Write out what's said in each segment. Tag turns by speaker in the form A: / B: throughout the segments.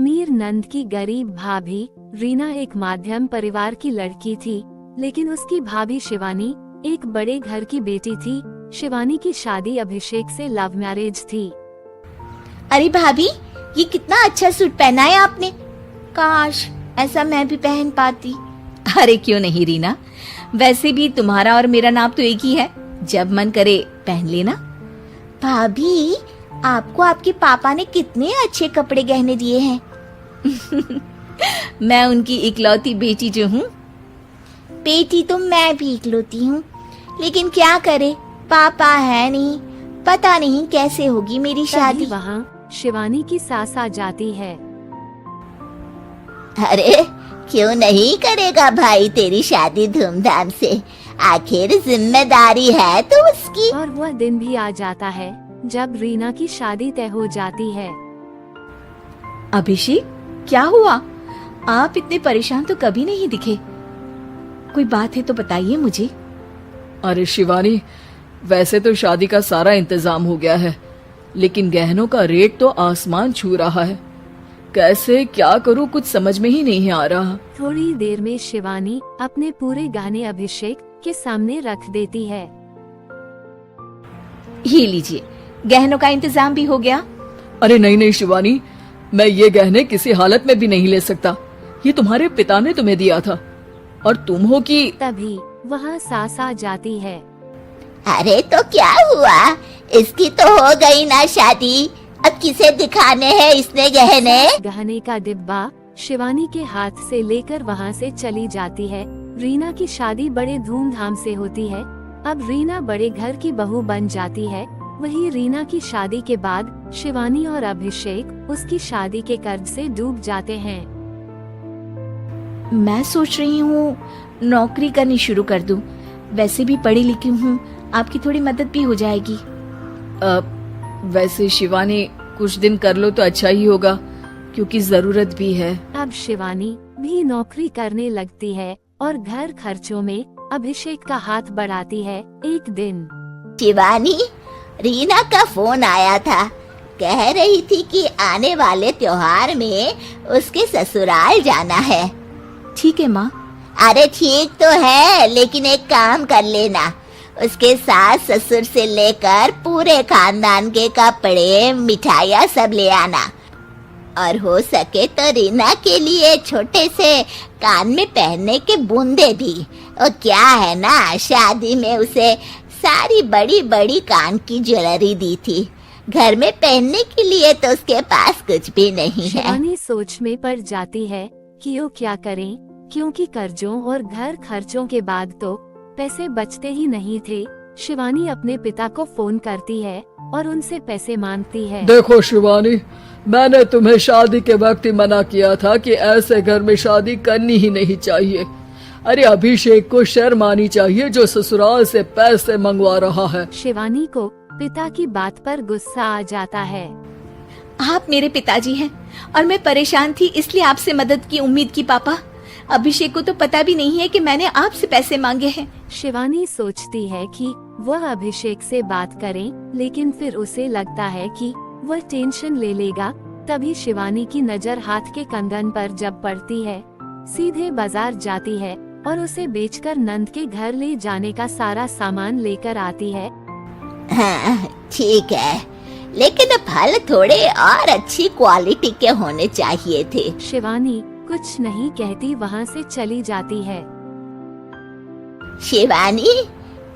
A: अमीर नंद की गरीब भाभी रीना एक मध्यम परिवार की लड़की थी, लेकिन उसकी भाभी शिवानी एक बड़े घर की बेटी थी। शिवानी की शादी अभिषेक से लव मैरिज थी।
B: अरे भाभी, ये कितना अच्छा सूट पहना है आपने। काश ऐसा मैं भी पहन पाती। अरे क्यों नहीं रीना, वैसे भी तुम्हारा और मेरा नाप तो एक ही है, जब मन करे पहन लेना। भाभी, आपको आपके पापा ने कितने अच्छे कपड़े गहने दिए हैं। मैं उनकी इकलौती बेटी जो हूँ। बेटी तो मैं भी इकलौती हूँ, लेकिन क्या करे, पापा है नहीं, पता नहीं कैसे होगी मेरी शादी।
A: वहाँ शिवानी की सास आ जाती है।
B: अरे क्यों नहीं करेगा भाई तेरी शादी धूमधाम से, आखिर जिम्मेदारी है तो उसकी।
A: और वह दिन भी आ जाता है जब रीना की शादी तय हो जाती है।
B: अभिषेक, क्या हुआ? आप इतने परेशान तो कभी नहीं दिखे। कोई बात है तो बताइए मुझे।
C: अरे शिवानी, वैसे तो शादी का सारा इंतजाम हो गया है, लेकिन गहनों का रेट तो आसमान छू रहा है। कैसे क्या करूं, कुछ समझ में ही नहीं आ रहा।
A: थोड़ी देर में शिवानी अपने पूरे गहने अभिषेक के सामने रख देती है।
B: ये लीजिए, गहनों का इंतजाम भी हो गया।
C: अरे नहीं नहीं शिवानी, मैं ये गहने किसी हालत में भी नहीं ले सकता। ये तुम्हारे पिता ने तुम्हें दिया था, और तुम हो कि।
A: तभी वहाँ सास आ जाती है।
B: अरे तो क्या हुआ, इसकी तो हो गई ना शादी, अब किसे दिखाने हैं इसने गहने?
A: गहने का डिब्बा शिवानी के हाथ से लेकर वहाँ से चली जाती है। रीना की शादी बड़े धूमधाम से होती है। अब रीना बड़े घर की बहू बन जाती है। वही रीना की शादी के बाद शिवानी और अभिषेक उसकी शादी के कर्ज से डूब जाते हैं। मैं सोच रही हूँ नौकरी करनी शुरू कर दूं। वैसे भी पढ़ी लिखी हूँ, आपकी थोड़ी मदद भी हो जाएगी।
C: वैसे शिवानी, कुछ दिन कर लो तो अच्छा ही होगा, क्योंकि जरूरत भी है।
A: अब शिवानी भी नौकरी करने लगती है और घर खर्चों में अभिषेक का हाथ बढ़ाती है। एक दिन
B: शिवानी, रीना का फोन आया था, कह रही थी कि आने वाले त्योहार में उसके ससुराल जाना है।
A: ठीक है माँ।
B: अरे ठीक तो है, लेकिन एक काम कर लेना, उसके सास ससुर से लेकर पूरे खानदान के कपड़े मिठाइयाँ सब ले आना, और हो सके तो रीना के लिए छोटे से कान में पहनने के बूंदे भी। और क्या है ना, शादी में उसे सारी बड़ी बड़ी कान की ज्वेलरी दी थी, घर में पहनने के लिए तो उसके पास कुछ भी नहीं है।
A: शिवानी सोच में पड़ जाती है कि वो क्या करें, क्योंकि कर्जों और घर खर्चों के बाद तो पैसे बचते ही नहीं थे। शिवानी अपने पिता को फोन करती है और उनसे पैसे मांगती है।
C: देखो शिवानी, मैंने तुम्हें शादी के वक्त ही मना किया था कि ऐसे घर में शादी करनी ही नहीं चाहिए। अरे अभिषेक को शर्म आनी चाहिए जो ससुराल से पैसे मंगवा रहा है।
A: शिवानी को पिता की बात पर गुस्सा आ जाता है।
B: आप मेरे पिताजी हैं और मैं परेशान थी, इसलिए आपसे मदद की उम्मीद की। पापा, अभिषेक को तो पता भी नहीं है कि मैंने आपसे पैसे मांगे हैं।
A: शिवानी सोचती है कि वह अभिषेक से बात करें, लेकिन फिर उसे लगता है कि वह टेंशन ले लेगा। तभी शिवानी की नजर हाथ के कंगन पर जब पड़ती है, सीधे बाजार जाती है और उसे बेचकर नंद के घर ले जाने का सारा सामान लेकर आती है।
B: हाँ ठीक है, लेकिन फल थोड़े और अच्छी क्वालिटी के होने चाहिए थे।
A: शिवानी कुछ नहीं कहती वहाँ से चली जाती है।
B: शिवानी,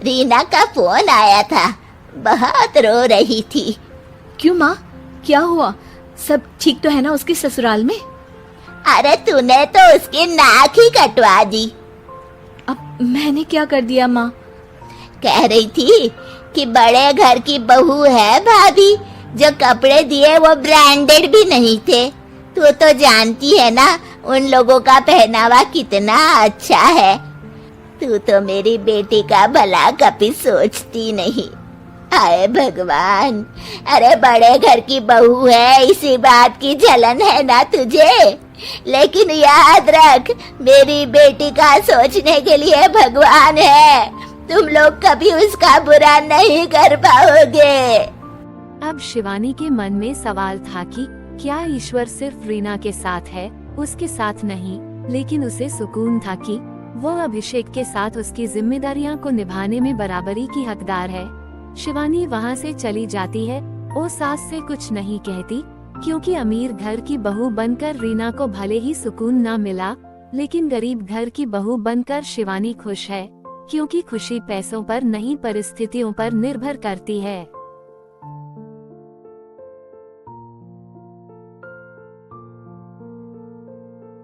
B: रीना का फोन आया था, बहुत रो रही थी।
A: क्यों माँ, क्या हुआ? सब ठीक तो है ना उसके ससुराल में?
B: अरे तूने तो उसकी नाक ही कटवा दी।
A: अब मैंने क्या कर दिया माँ?
B: कह रही थी कि बड़े घर की बहू है भाभी, जो कपड़े दिए वो ब्रांडेड भी नहीं थे। तू तो जानती है ना उन लोगों का पहनावा कितना अच्छा है। तू तो मेरी बेटी का भला कभी सोचती नहीं। हाय भगवान, अरे बड़े घर की बहू है, इसी बात की जलन है ना तुझे? लेकिन याद रख, मेरी बेटी का सोचने के लिए भगवान है। तुम लोग कभी उसका बुरा नहीं कर पाओगे।
A: अब शिवानी के मन में सवाल था कि क्या ईश्वर सिर्फ रीना के साथ है? उसके साथ नहीं, लेकिन उसे सुकून था कि वो अभिषेक के साथ उसकी जिम्मेदारियां को निभाने में बराबरी की हकदार है। शिवानी वहाँ से चली जाती है। वो सास से कुछ नहीं कहती, क्योंकि अमीर घर की बहू बनकर रीना को भले ही सुकून ना मिला, लेकिन गरीब घर की बहू बनकर शिवानी खुश है, क्योंकि खुशी पैसों पर नहीं परिस्थितियों पर निर्भर करती है।